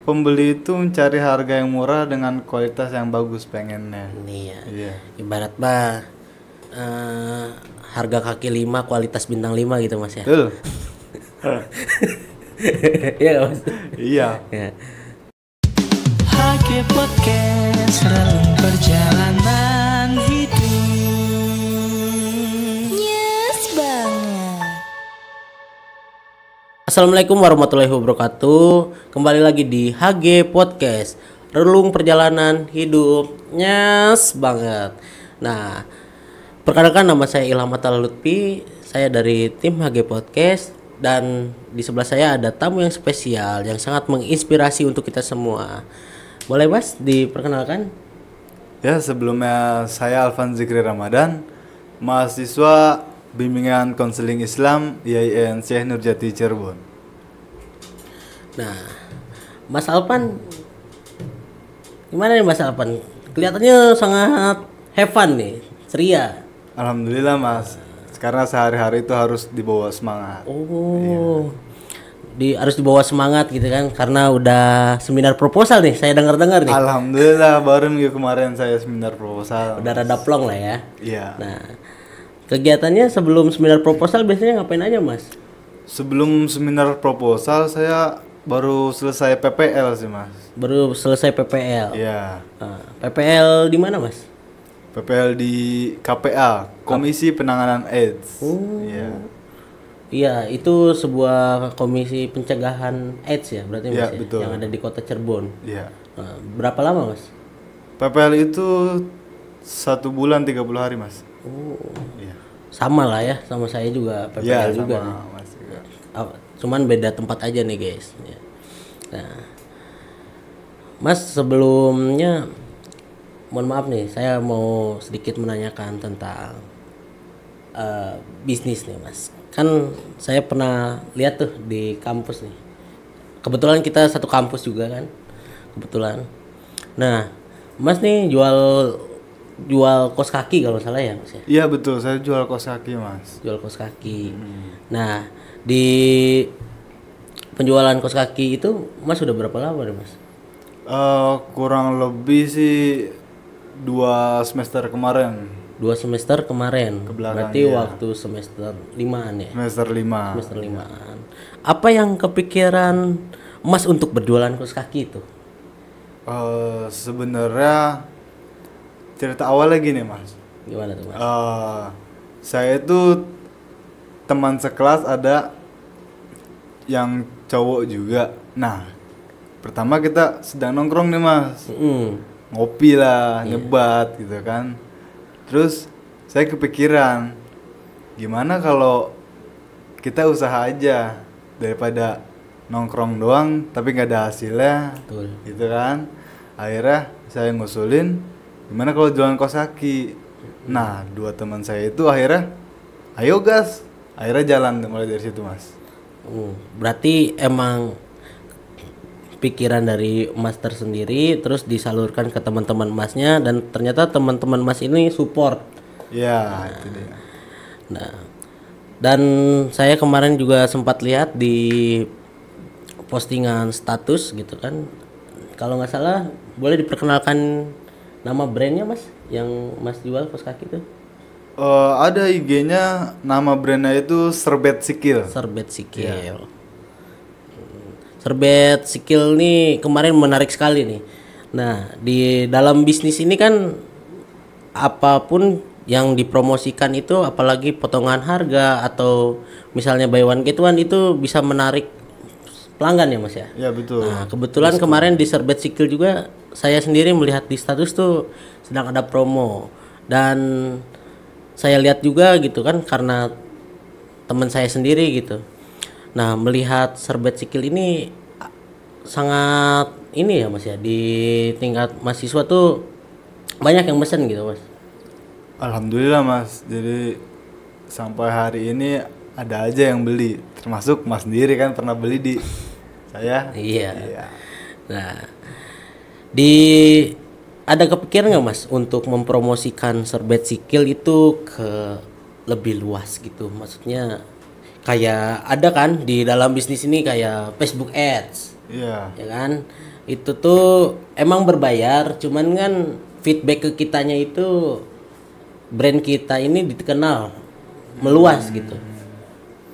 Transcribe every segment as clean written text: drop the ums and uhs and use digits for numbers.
pembeli itu mencari harga yang murah dengan kualitas yang bagus pengennya. Nih ya. Iya. Ibarat harga kaki 5 kualitas bintang 5 gitu Mas ya. Betul. Iya nggak, Mas? Iya. Ya. HG Podcast relung perjalanan hidup. Yes banget. Assalamualaikum warahmatullahi wabarakatuh. Kembali lagi di HG Podcast, relung perjalanan hidup. Nyes banget. Nah, perkenalkan nama saya Ilham Atal Lutfi. Saya dari tim HG Podcast dan di sebelah saya ada tamu yang spesial yang sangat menginspirasi untuk kita semua. Boleh Mas diperkenalkan? Ya, sebelumnya saya Alvan Zikri Ramadan, mahasiswa Bimbingan Konseling Islam IAIN Syekh Nurjati Cirebon. Nah, Mas Alvan, gimana nih Mas Alvan? Kelihatannya sangat have fun nih, ceria. Alhamdulillah Mas, karena sehari-hari itu harus dibawa semangat. Oh, harus dibawa semangat gitu kan? Karena udah seminar proposal nih, saya dengar-dengar nih. Alhamdulillah baru minggu kemarin saya seminar proposal. Udah rada plong lah ya. Iya. Nah, kegiatannya sebelum seminar proposal biasanya ngapain aja Mas? Sebelum seminar proposal saya baru selesai PPL sih Mas. Baru selesai PPL. Iya. Nah, PPL di mana Mas? PPL di KPA, Komisi Penanganan AIDS. Oh. Iya. Iya, itu sebuah komisi pencegahan AIDS ya, berarti Iya, Mas ya, betul. yang ada di Kota Cirebon. Iya. Nah, berapa lama Mas? PPL itu 1 bulan 30 hari Mas. Oh, Iya. sama lah ya, sama saya juga PPL Iya, juga. sama Nih. Mas juga. Cuman beda tempat aja nih guys. Ya. Nah, Mas sebelumnya, mohon maaf nih, saya mau sedikit menanyakan tentang bisnis nih Mas. Kan saya pernah lihat tuh di kampus nih. Kebetulan kita satu kampus juga kan. Kebetulan. Nah, Mas nih jual kos kaki kalau salah ya Mas ya. Iya betul, saya jual kaos kaki Mas. Jual kos kaki. Nah, di penjualan kos kaki itu Mas sudah berapa lama nih Mas? Kurang lebih sih 2 semester kemarin. 2 semester kemarin. Kebelakang, Berarti iya. waktu semester 5-an ya. Semester 5. Semester 5-an. Apa yang kepikiran Mas untuk berjualan kaos kaki itu? Sebenarnya cerita awal lagi nih Mas. Gimana tuh Mas? Saya itu teman sekelas ada yang cowok juga. Nah, pertama kita sedang nongkrong nih Mas. Ngopi lah, nyebat gitu kan. Terus saya kepikiran, gimana kalau kita usaha aja daripada nongkrong doang tapi nggak ada hasilnya. Betul. Gitu kan. Akhirnya saya ngusulin, gimana kalau jualan kaos kaki. Nah, 2 teman saya itu akhirnya ayo gas. Akhirnya jalan mulai dari situ Mas. Berarti emang pikiran dari Mas tersendiri terus disalurkan ke teman-teman Masnya dan ternyata teman-teman Mas ini support. Ya, itu dia. Nah, dan saya kemarin juga sempat lihat di postingan status gitu kan. Kalau nggak salah boleh diperkenalkan nama brandnya Mas yang Mas jual kaos kaki itu? Ada IG-nya, nama brandnya itu Serbet Sikil. Serbet Sikil. Serbet Sikil nih kemarin menarik sekali nih. Nah, di dalam bisnis ini kan apapun yang dipromosikan itu, apalagi potongan harga atau misalnya buy one get one, itu bisa menarik pelanggan ya Mas ya. Ya betul. Nah, kebetulan kemarin di Serbet Sikil juga saya sendiri melihat di status tuh sedang ada promo dan saya lihat juga gitu kan karena teman saya sendiri gitu. Nah, melihat Serbet Sikil ini sangat ini ya Mas ya, di tingkat mahasiswa tuh banyak yang mesen gitu Mas. Alhamdulillah Mas. Jadi sampai hari ini ada aja yang beli, termasuk Mas sendiri kan pernah beli di saya. Iya. Iya. Nah, ada kepikiran nggak Mas untuk mempromosikan Serbet Sikil itu ke lebih luas gitu? Maksudnya kayak ada kan di dalam bisnis ini kayak Facebook Ads, Iya. ya kan? itu tuh emang berbayar, cuman kan feedback ke kitanya itu brand kita ini dikenal meluas gitu.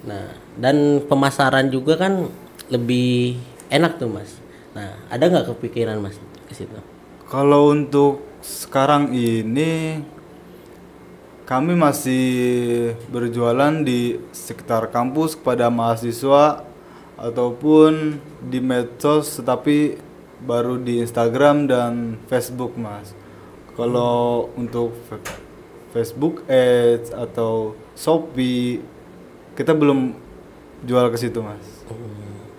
Nah, dan pemasaran juga kan lebih enak tuh Mas. Nah, ada nggak kepikiran Mas ke situ? Kalau untuk sekarang ini kami masih berjualan di sekitar kampus kepada mahasiswa ataupun di medsos, tetapi baru di Instagram dan Facebook Mas. Kalau untuk Facebook Ads atau Shopee kita belum jual ke situ Mas.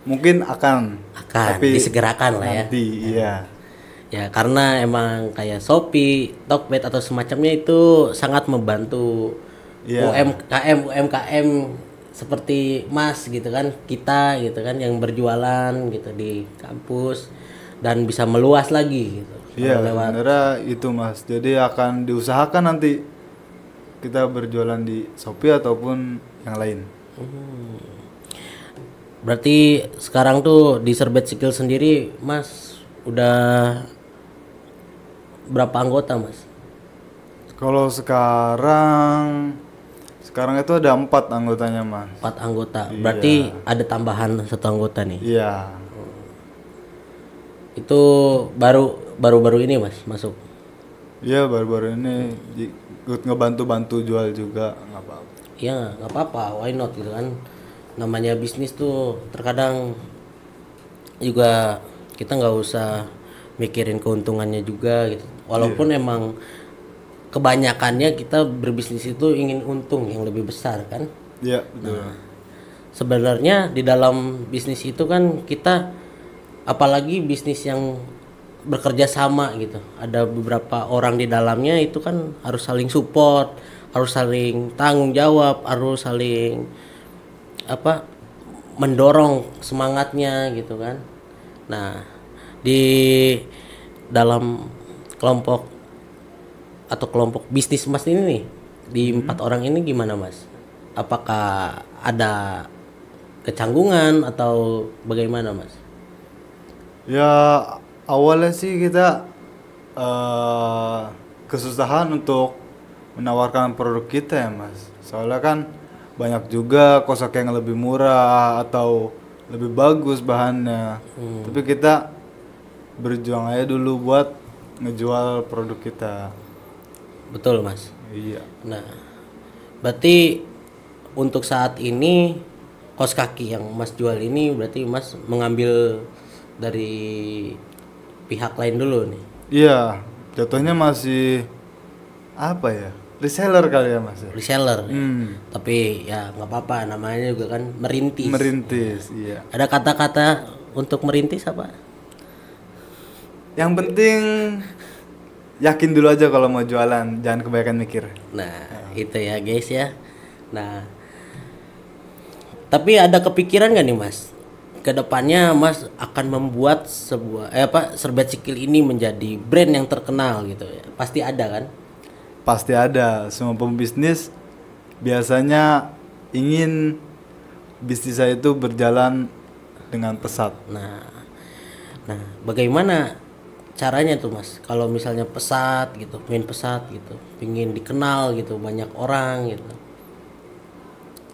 Mungkin akan tapi disegerakan lah ya. nanti iya. Ya karena emang kayak Shopee, Tokped atau semacamnya itu sangat membantu Iya. UMKM seperti Mas gitu kan, kita gitu kan yang berjualan gitu di kampus dan bisa meluas lagi gitu. Iya, Kalau lewat sebenarnya itu Mas. Jadi akan diusahakan nanti kita berjualan di Shopee ataupun yang lain. Berarti sekarang tuh di Serbet Skill sendiri Mas udah berapa anggota Mas? Kalau sekarang itu ada 4 anggotanya Mas. 4 anggota. Iya. Berarti ada tambahan 1 anggota nih. Iya. Itu baru ini Mas masuk. Iya, baru-baru ini ikut ngebantu-bantu jual juga, nggak apa-apa. Iya nggak apa-apa, why not gitu kan. Namanya bisnis tuh terkadang juga kita nggak usah mikirin keuntungannya juga gitu. Walaupun emang kebanyakannya kita berbisnis itu ingin untung yang lebih besar kan. Iya, betul. Sebenarnya di dalam bisnis itu kan kita, apalagi bisnis yang bekerja sama gitu, ada beberapa orang di dalamnya, itu kan harus saling support, harus saling tanggung jawab, harus saling mendorong semangatnya gitu kan. Nah di dalam kelompok bisnis Mas ini nih, di 4 orang ini gimana Mas? Apakah ada kecanggungan atau bagaimana Mas? Ya awalnya sih kita kesusahan untuk menawarkan produk kita ya Mas. Soalnya kan banyak juga kosek yang lebih murah atau lebih bagus bahannya. Tapi kita berjuang aja dulu buat ngejual produk kita. Betul Mas. Iya. Nah, berarti untuk saat ini kaos kaki yang Mas jual ini berarti Mas mengambil dari pihak lain dulu nih. Iya, jatuhnya masih apa ya? Reseller kali ya Mas. Reseller. Tapi ya nggak apa-apa, namanya juga kan merintis. Merintis, iya. Ada kata-kata untuk merintis apa? Yang penting yakin dulu aja kalau mau jualan, jangan kebanyakan mikir. Nah, itu ya guys ya. Nah, tapi ada kepikiran gak nih Mas? Kedepannya Mas akan membuat sebuah Serbet Skill ini menjadi brand yang terkenal gitu ya. Pasti ada kan? Pasti ada. Semua pembisnis biasanya ingin bisnis saya itu berjalan dengan pesat. Nah, bagaimana caranya tuh Mas? Kalau misalnya pesat gitu, pengen dikenal gitu, banyak orang gitu.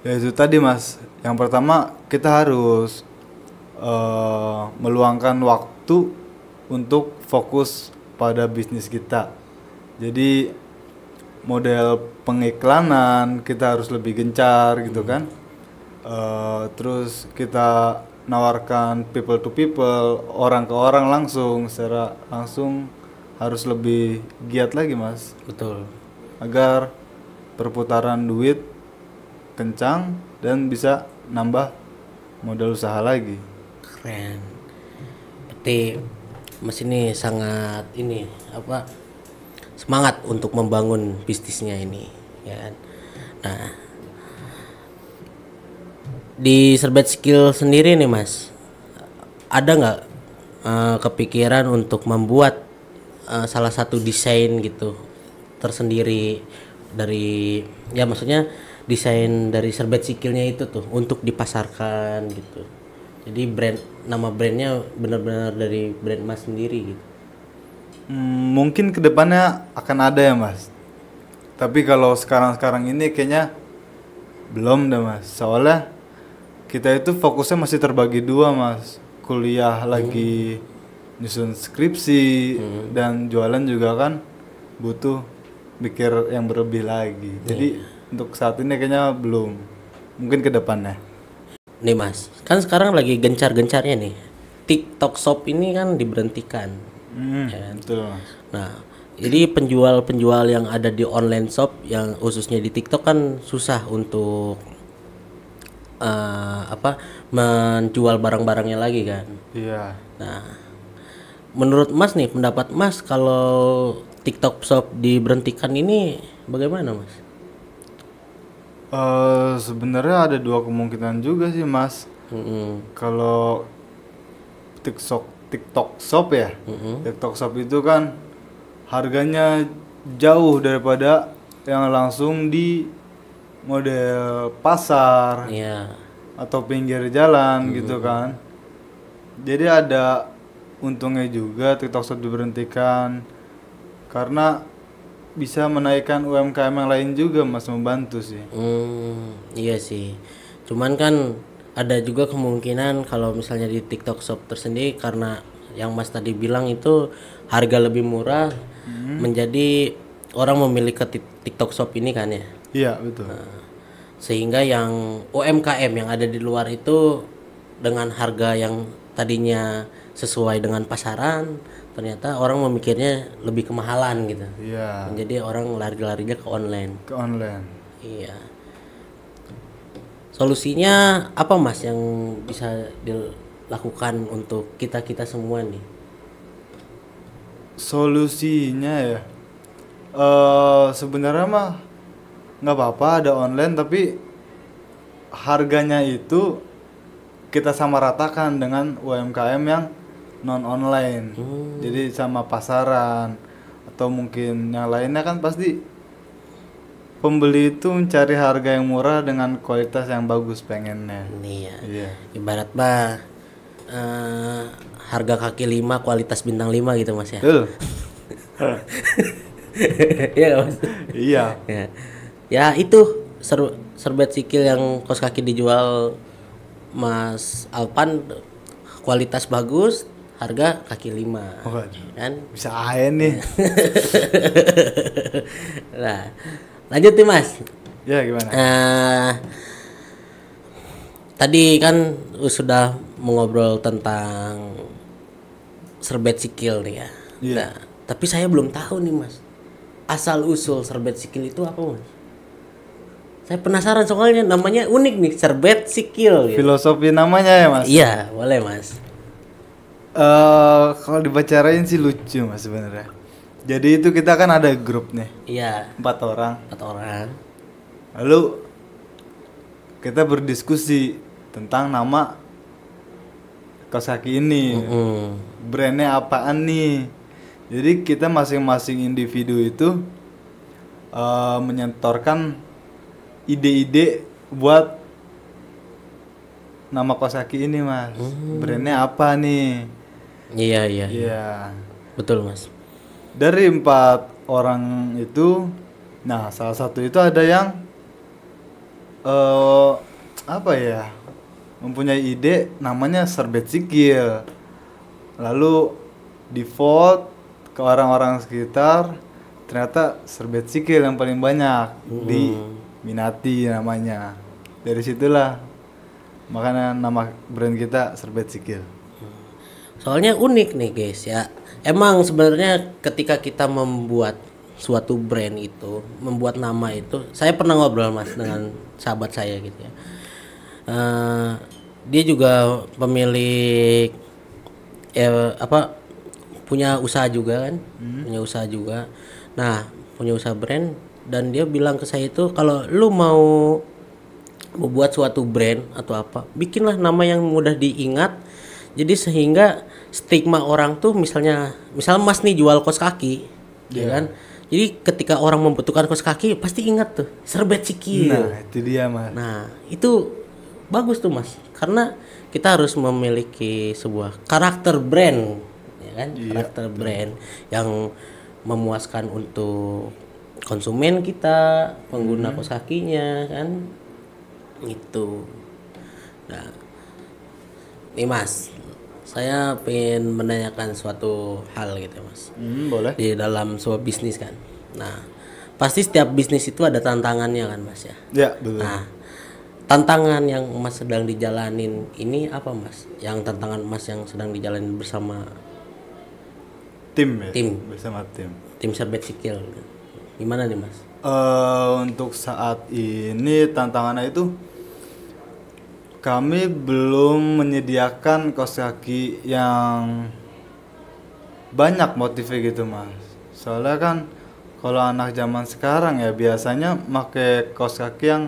Ya itu tadi Mas. Yang pertama kita harus meluangkan waktu untuk fokus pada bisnis kita. Jadi model pengiklanan kita harus lebih gencar gitu kan. Terus kita nawarkan people to people, orang ke orang langsung, secara langsung harus lebih giat lagi Mas. Betul. Agar perputaran duit kencang dan bisa nambah modal usaha lagi. Keren. Berarti Mas ini sangat semangat untuk membangun bisnisnya ini, ya kan? Nah, di Serbet Skill sendiri nih Mas, ada nggak kepikiran untuk membuat salah satu desain gitu tersendiri dari, maksudnya desain dari Serbet Skillnya itu tuh untuk dipasarkan gitu? Jadi nama brandnya benar-benar dari brand Mas sendiri gitu. Mungkin kedepannya akan ada ya Mas. Tapi kalau sekarang ini kayaknya belum dah Mas. Soalnya kita itu fokusnya masih terbagi dua Mas. Kuliah lagi nyusun skripsi dan jualan juga kan butuh mikir yang berlebih lagi. Jadi untuk saat ini kayaknya belum. Mungkin ke depannya. Nih Mas, kan sekarang lagi gencar-gencarnya nih. TikTok Shop ini kan diberhentikan. Betul Mas. Nah, jadi penjual-penjual yang ada di online shop yang khususnya di TikTok kan susah untuk menjual barang-barangnya lagi kan. Iya. Nah, menurut Mas nih, pendapat Mas kalau TikTok Shop diberhentikan ini bagaimana Mas? Sebenarnya ada dua kemungkinan juga sih Mas. Kalau TikTok Shop ya, TikTok Shop itu kan harganya jauh daripada yang langsung di model pasar Iya. atau pinggir jalan gitu kan. Jadi ada untungnya juga TikTok Shop diberhentikan karena bisa menaikkan UMKM yang lain juga Mas, membantu sih. Iya sih. Cuman kan ada juga kemungkinan kalau misalnya di TikTok Shop tersendiri karena yang Mas tadi bilang itu harga lebih murah menjadi orang memilih ke TikTok Shop ini kan ya. Iya betul. Sehingga yang UMKM yang ada di luar itu dengan harga yang tadinya sesuai dengan pasaran ternyata orang memikirnya lebih kemahalan gitu. Iya. Jadi orang lari-larinya ke online. Ke online. Iya. Solusinya apa Mas yang bisa dilakukan untuk kita semua nih? Solusinya ya, sebenarnya mah nggak apa-apa ada online, tapi harganya itu kita samaratakan dengan UMKM yang non online. Jadi sama pasaran atau mungkin yang lainnya kan pasti pembeli itu mencari harga yang murah dengan kualitas yang bagus pengennya. Iya. Iya. Ibarat mah harga kaki 5 kualitas bintang 5 gitu Mas ya. Betul. Iya nggak, Mas. Iya. Ya. Ya itu serbet sikil yang kos kaki dijual Mas Alpan kualitas bagus, harga kaki 5. Waduh. Kan? Bisa aja nih. Nah, lanjut nih Mas. Ya gimana? Tadi kan sudah mengobrol tentang serbet sikil nih ya. Iya. Nah, tapi saya belum tahu nih Mas. Asal usul serbet sikil itu apa Mas? Saya penasaran soalnya namanya unik nih, serbet sikil. Gitu. Filosofi namanya ya Mas? Iya, boleh Mas. Kalau dibicarain sih lucu Mas sebenarnya. Jadi itu kita kan ada grup nih, Iya, 4 orang. 4 orang. Lalu kita berdiskusi tentang nama kaos kaki ini. Brandnya apaan nih? Jadi kita masing-masing individu itu menyentorkan ide-ide buat nama kaos kaki ini Mas. Brandnya apa nih? Iya, iya. Iya. Betul Mas. Dari 4 orang itu, nah salah satu itu ada yang apa ya, mempunyai ide namanya serbet sikil. Lalu di vote ke orang-orang sekitar, ternyata serbet sikil yang paling banyak diminati namanya. Dari situlah makanya nama brand kita serbet sikil. Soalnya unik nih guys ya. Emang sebenarnya ketika kita membuat suatu brand itu, membuat nama itu, saya pernah ngobrol Mas dengan sahabat saya gitu ya. Dia juga pemilik punya usaha juga kan, punya usaha juga. Nah, punya usaha brand dan dia bilang ke saya itu kalau lu mau membuat suatu brand atau apa, bikinlah nama yang mudah diingat. Jadi sehingga stigma orang tuh misal Mas nih jual kaos kaki, ya kan? Jadi ketika orang membutuhkan kaos kaki pasti ingat tuh serbet sikil. Nah, itu dia Mas. Nah, itu bagus tuh Mas. Karena kita harus memiliki sebuah karakter brand, ya kan? Iya, Karakter brand yang memuaskan untuk konsumen kita, pengguna kaos kakinya kan. Itu. Nah, nih Mas, saya pengen menanyakan suatu hal gitu Mas. Boleh. Di dalam sebuah bisnis kan. Nah, pasti setiap bisnis itu ada tantangannya kan Mas ya. Ya, betul. Nah, tantangan yang Mas sedang dijalanin ini apa Mas? Yang tantangan Mas yang sedang dijalanin bersama Tim ya. Tim. Bersama tim. Serbet Sikil. Gimana nih Mas? Untuk saat ini tantangannya itu kami belum menyediakan kaos kaki yang banyak motifnya gitu Mas. Soalnya kan kalau anak zaman sekarang ya biasanya pakai kaos kaki yang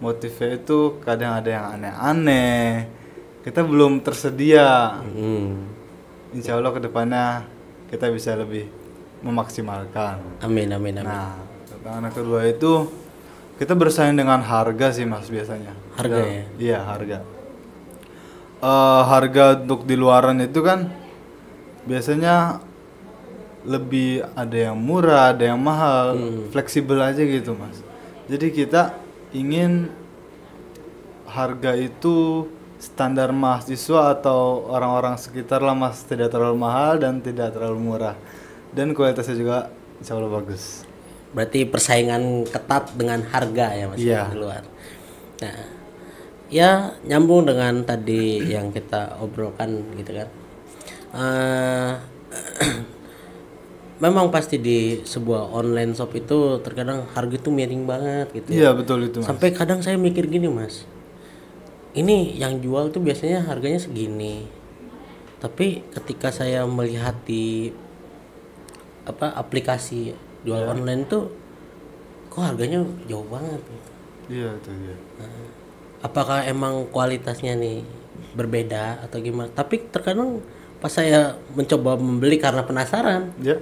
motifnya itu kadang ada yang aneh-aneh. Kita belum tersedia. Insya Allah kedepannya kita bisa lebih memaksimalkan. Amin amin amin. Nah, tantangan kedua itu kita bersaing dengan harga sih Mas biasanya. Harga ya? Iya, harga. Harga untuk di luaran itu kan biasanya lebih ada yang murah, ada yang mahal, fleksibel aja gitu Mas. Jadi kita ingin harga itu standar mahasiswa atau orang-orang sekitar lah Mas, tidak terlalu mahal dan tidak terlalu murah. Dan kualitasnya juga insya Allah bagus. Berarti persaingan ketat dengan harga ya Mas Iya. di luar. Nah, ya nyambung dengan tadi yang kita obrolkan gitu kan. Memang pasti di sebuah online shop itu terkadang harga itu miring banget gitu. Iya, betul itu Mas. Sampai kadang saya mikir gini Mas, ini yang jual tuh biasanya harganya segini, tapi ketika saya melihat di aplikasi jual online tuh kok harganya jauh banget gitu. Iya, itu ya. Apakah emang kualitasnya nih berbeda atau gimana? Tapi terkadang pas saya mencoba membeli karena penasaran, Ya.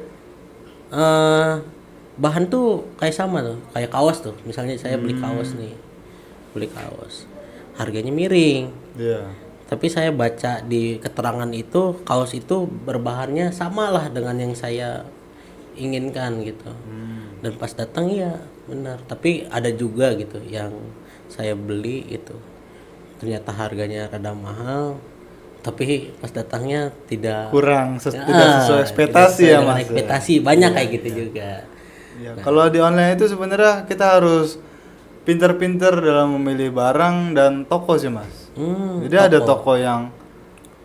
bahan tuh kayak sama tuh, kayak kaos tuh. Misalnya saya beli kaos nih, harganya miring. Iya. Tapi saya baca di keterangan itu kaos itu berbahannya samalah dengan yang saya inginkan gitu. Dan pas datang ya benar. Tapi ada juga gitu yang saya beli itu ternyata harganya rada mahal. Tapi pas datangnya tidak tidak sesuai ekspektasi tidak ya sesuai Mas. ekspektasi banyak kayak gitu juga. Ya, kalau di online itu sebenarnya kita harus pinter-pinter dalam memilih barang dan toko sih Mas. Jadi ada toko yang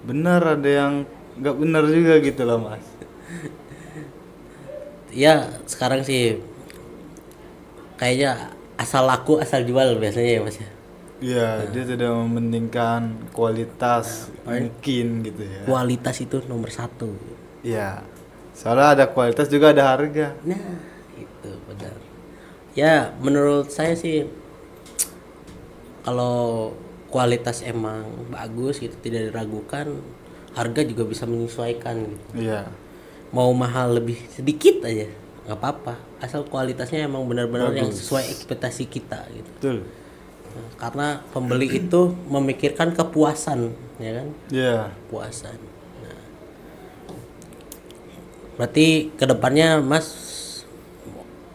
benar, ada yang nggak benar juga gitu loh Mas. Ya sekarang sih kayaknya asal laku asal jual biasanya ya Mas ya. Iya, dia tidak mementingkan kualitas mungkin gitu ya. Kualitas itu nomor satu. Iya. Soalnya ada kualitas juga ada harga. Nah itu benar. Ya menurut saya sih kalau kualitas emang bagus gitu tidak diragukan, harga juga bisa menyesuaikan gitu. Iya. Mau mahal lebih sedikit aja nggak apa-apa asal kualitasnya emang benar-benar yang sesuai ekspektasi kita gitu. Betul. Nah, karena pembeli itu memikirkan kepuasan ya kan. Iya. Kepuasan. Nah, berarti kedepannya Mas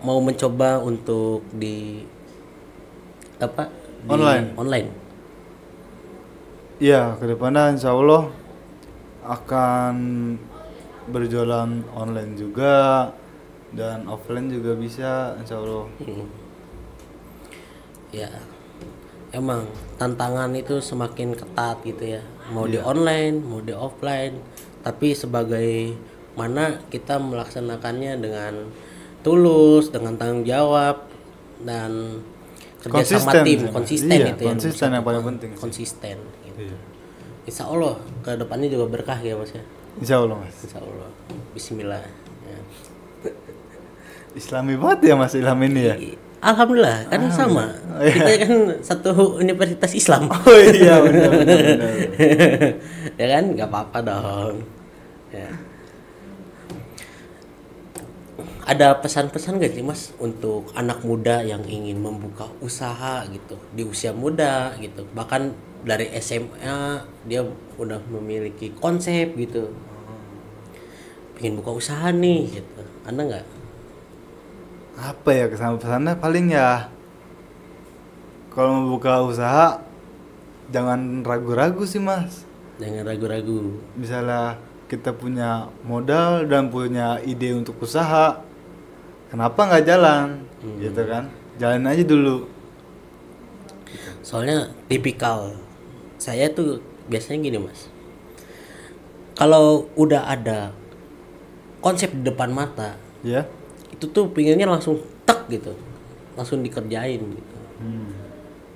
mau mencoba untuk di online. Iya, kedepannya insya Allah akan berjualan online juga dan offline juga bisa insya Allah. Ya emang tantangan itu semakin ketat gitu ya, mau di online mau di offline, tapi sebagai mana kita melaksanakannya dengan tulus, dengan tanggung jawab dan kerja sama tim, konsisten Iya, itu konsisten yang paling penting sih. konsisten gitu. Iya. Insya Allah ke depannya juga berkah ya Mas ya. Insya Allah Mas. Insya Allah. Bismillah ya. Islami banget ya Mas Ilham ini ya. Alhamdulillah kan sama. Kita kan satu universitas Islam. Oh iya benar. Ya kan nggak apa-apa dong. Ya. ada pesan-pesan gak sih Mas untuk anak muda yang ingin membuka usaha gitu di usia muda gitu, bahkan dari SMA dia udah memiliki konsep gitu, pengen buka usaha nih gitu, ada nggak? Apa ya kesan-pesannya, paling ya kalau mau buka usaha jangan ragu-ragu sih Mas. Jangan ragu-ragu. Misalnya kita punya modal dan punya ide untuk usaha, kenapa nggak jalan gitu kan, jalanin aja dulu. Soalnya tipikal saya tuh biasanya gini Mas, kalau udah ada konsep di depan mata Ya. itu tuh pinginnya langsung tek gitu, langsung dikerjain gitu,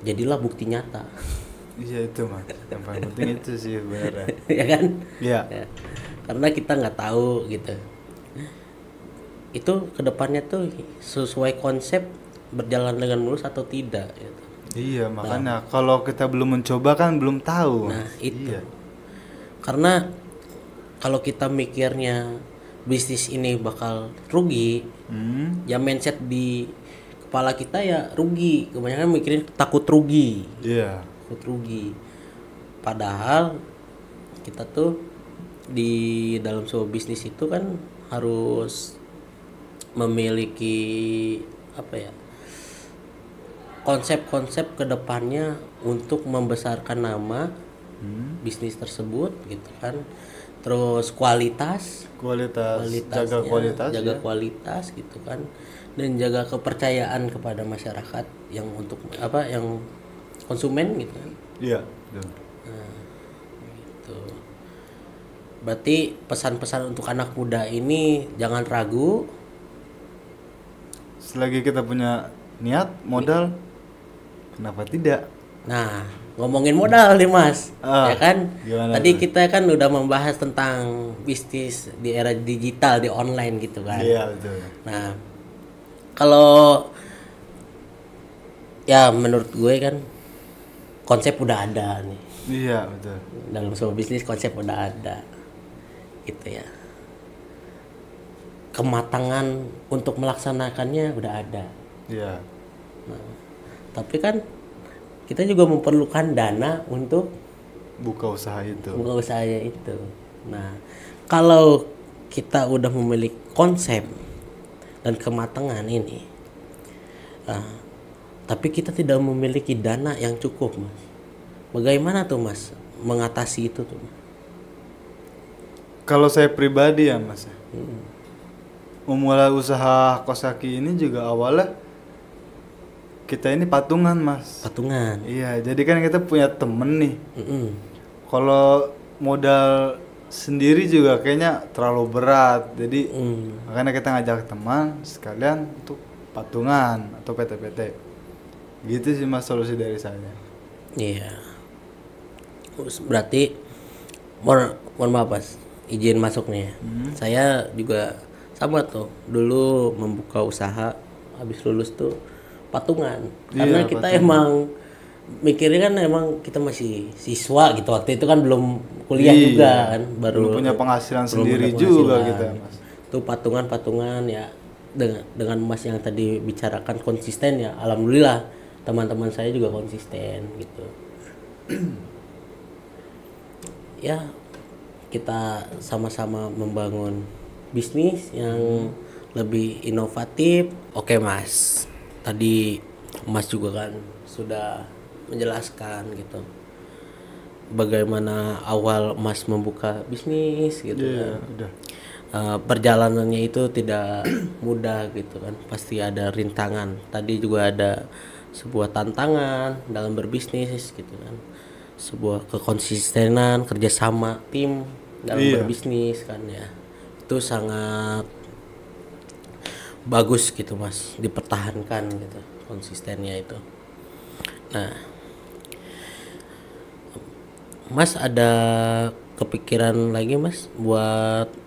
jadilah bukti nyata. Iya itu Mas, yang paling penting itu sih sebenarnya. Ya kan? Iya. Ya. Karena kita nggak tahu gitu itu kedepannya tuh sesuai konsep berjalan dengan mulus atau tidak gitu. Iya makanya kalau kita belum mencoba kan belum tahu. Nah itu Iya. karena kalau kita mikirnya bisnis ini bakal rugi, ya mindset di kepala kita ya rugi, kebanyakan mikirin takut rugi. Iya. Takut rugi, padahal kita tuh di dalam sebuah bisnis itu kan harus memiliki apa ya, konsep-konsep kedepannya untuk membesarkan nama bisnis tersebut gitu kan, terus kualitas Jaga kualitas jaga ya. kualitas gitu kan, dan jaga kepercayaan kepada masyarakat yang untuk apa, yang konsumen gitu kan. Iya betul. Gitu. Berarti pesan-pesan untuk anak muda ini jangan ragu. Selagi kita punya niat, modal, kenapa tidak? Nah, ngomongin modal nih Mas, ya kan? Gimana Tadi tuh? kita kan udah membahas tentang bisnis di era digital, di online gitu kan. Iya betul. Nah, kalau ya menurut gue kan konsep udah ada nih. Iya betul. Dalam sebuah bisnis konsep udah ada. Gitu ya. Kematangan untuk melaksanakannya udah ada. Iya. Tapi kan kita juga memerlukan dana untuk Buka usaha itu. buka usahanya itu. Nah, kalau kita udah memiliki konsep dan kematangan ini, tapi kita tidak memiliki dana yang cukup, Mas. Bagaimana tuh, Mas, mengatasi itu tuh? Kalau saya pribadi ya Mas, memulai usaha kos kaki ini juga awalnya kita ini patungan Mas. Patungan. Iya, jadi kan kita punya temen nih. Mm-mm. Kalau modal sendiri juga kayaknya terlalu berat, jadi makanya kita ngajak teman sekalian untuk patungan atau PT-PT. Gitu sih Mas solusi dari saya. Iya. Berarti mohon maaf Mas, izin masuk nih ya. Saya juga sama tuh, dulu membuka usaha habis lulus tuh patungan. Karena Iya, kita patungan. emang mikirnya kan emang kita masih siswa gitu, waktu itu kan belum kuliah Iya, juga kan, baru belum punya penghasilan belum sendiri punya juga penghasilan. kita Mas. Tuh patungan ya, dengan Mas yang tadi bicarakan konsisten ya, alhamdulillah teman-teman saya juga konsisten gitu. Ya, kita sama-sama membangun bisnis yang lebih inovatif. Oke Mas, tadi Mas juga kan sudah menjelaskan gitu bagaimana awal Mas membuka bisnis gitu Iya, kan. udah. Perjalanannya itu tidak mudah gitu kan, pasti ada rintangan. Tadi juga ada sebuah tantangan dalam berbisnis gitu kan, sebuah kekonsistenan, kerjasama tim dalam Iya. berbisnis kan ya, itu sangat bagus gitu Mas, dipertahankan gitu konsistennya itu. Nah Mas ada kepikiran lagi Mas buat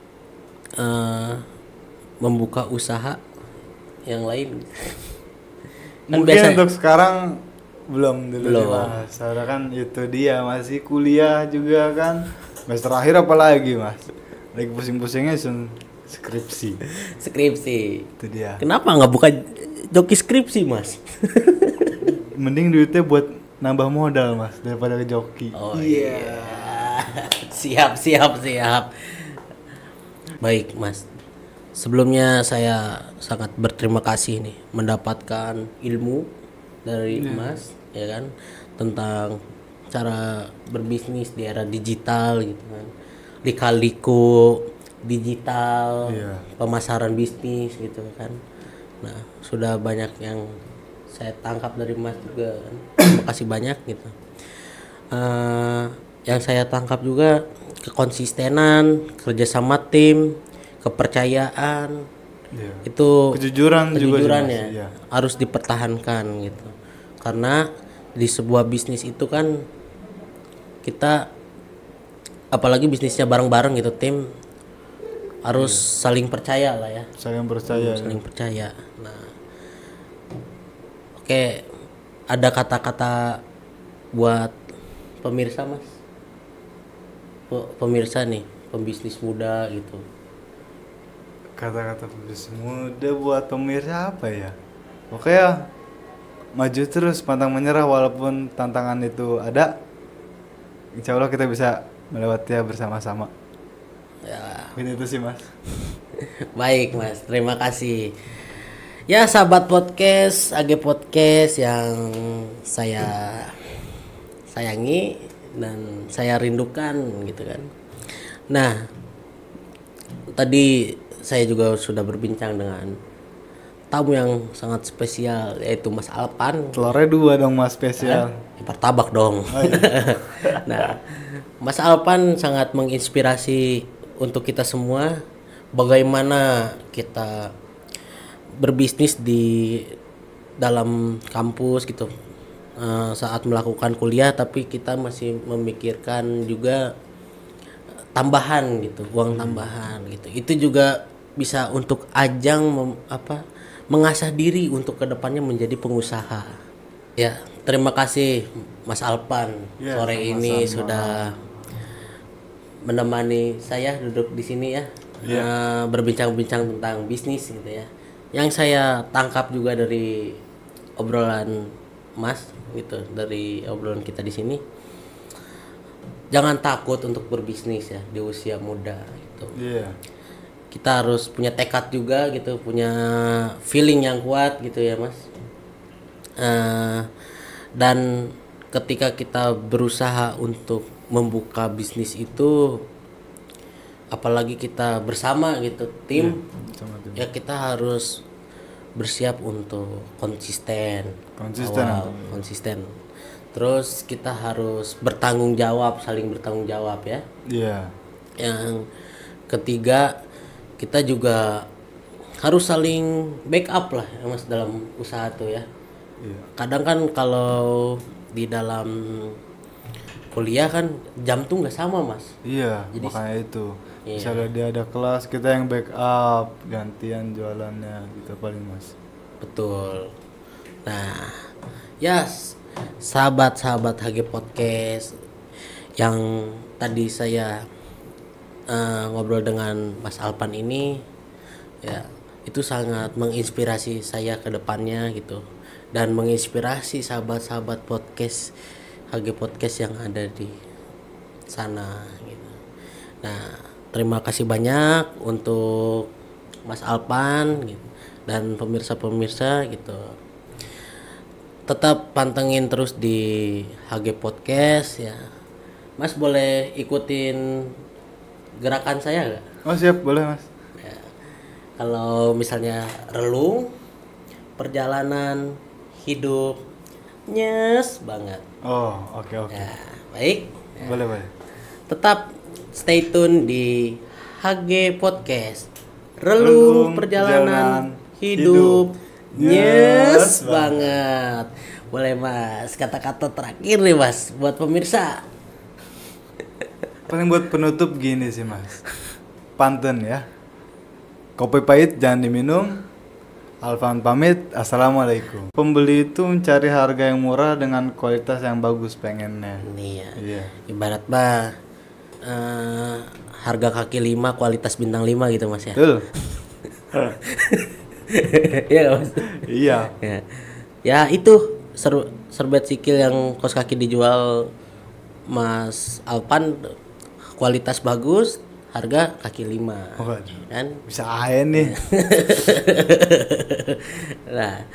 membuka usaha yang lain? Kan Mungkin biasa- untuk sekarang belum dulu Belum. nih, Mas. Soalnya kan itu dia masih kuliah juga kan. Semester akhir apalagi Mas. Lagi pusing-pusingnya Skripsi. Skripsi. Itu dia. Kenapa nggak buka joki skripsi, Mas? Mending duitnya buat nambah modal, Mas, daripada ke joki. Oh iya. Siap. Baik, Mas. Sebelumnya saya sangat berterima kasih nih mendapatkan ilmu dari Mas, ya kan, tentang cara berbisnis di era digital gitu kan. Lika-liku digital, pemasaran bisnis gitu kan. Nah, sudah banyak yang saya tangkap dari Mas juga kan. Terima kasih banyak gitu. Yang saya tangkap juga kekonsistenan, kerjasama tim, kepercayaan, itu kejujuran juga sih, Mas. ya harus dipertahankan gitu. Karena di sebuah bisnis itu kan kita, apalagi bisnisnya bareng-bareng gitu, tim harus saling percaya lah ya. Saling percaya. Nah, oke, ada kata-kata buat pemirsa, Mas. Pemirsa nih, pembisnis muda gitu. Kata-kata pembisnis muda buat pemirsa apa ya? Oke ya, maju terus, pantang menyerah walaupun tantangan itu ada. Insya Allah kita bisa melewatinya bersama-sama. Ya. Ini itu sih, Mas. Baik, Mas, terima kasih. Ya, sahabat podcast, AG Podcast yang saya sayangi dan saya rindukan gitu kan. Nah, tadi saya juga sudah berbincang dengan tamu yang sangat spesial, yaitu Mas Alpan. Telurnya 2 dong, Mas, spesial. Martabak dong. Oh, iya. Nah, Mas Alpan sangat menginspirasi untuk kita semua, bagaimana kita berbisnis di dalam kampus gitu, saat melakukan kuliah, tapi kita masih memikirkan juga tambahan gitu, uang tambahan gitu. Itu juga bisa untuk ajang mengasah diri untuk kedepannya menjadi pengusaha. Ya, terima kasih Mas Alpan sore ini sudah menemani saya duduk di sini ya, berbincang-bincang tentang bisnis gitu ya. Yang saya tangkap juga dari obrolan Mas gitu, dari obrolan kita di sini, jangan takut untuk berbisnis ya di usia muda gitu. Kita harus punya tekad juga gitu, punya feeling yang kuat gitu ya, Mas. Dan ketika kita berusaha untuk membuka bisnis itu, apalagi kita bersama gitu, tim, ya kita harus bersiap untuk konsisten. Terus kita harus bertanggung jawab, saling bertanggung jawab ya. Yang ketiga, kita juga harus saling backup lah ya, Mas, dalam usaha tuh ya. Kadang kan kalau di dalam kuliah kan jam tuh nggak sama, Mas. Jadi, makanya itu. Misalnya dia ada kelas, kita yang backup, gantian jualannya gitu paling, Mas. Betul. Nah, ya sahabat-sahabat HG Podcast yang tadi saya ngobrol dengan Mas Alpan ini, ya itu sangat menginspirasi saya ke depannya gitu, dan menginspirasi sahabat-sahabat podcast HG Podcast yang ada di sana gitu. Nah, terima kasih banyak untuk Mas Alpan gitu, dan pemirsa-pemirsa gitu. Tetap pantengin terus di HG Podcast ya. Mas boleh ikutin gerakan saya nggak? Oh siap, boleh, Mas. Ya. Kalau misalnya relung perjalanan hidup nyes banget. Oh, oke. Ya, baik. Ya. Boleh. Tetap stay tune di HG Podcast. Relung perjalanan hidup nyes banget. Boleh, Mas, kata-kata terakhir nih, Mas, buat pemirsa. Paling buat penutup gini sih, Mas. Pantun ya. Kopi pahit jangan diminum. Alfan pamit, assalamualaikum. Pembeli itu mencari harga yang murah dengan kualitas yang bagus pengennya. Iya. Ibarat harga kaki 5 kualitas bintang 5 gitu Mas ya. Betul. Iya nggak, Mas? Iya. Ya. Ya itu serbet sikil yang kaos kaki dijual Mas Alpan kualitas bagus, harga kaki 5. Waduh. Kan? Bisa aja nih. Nah,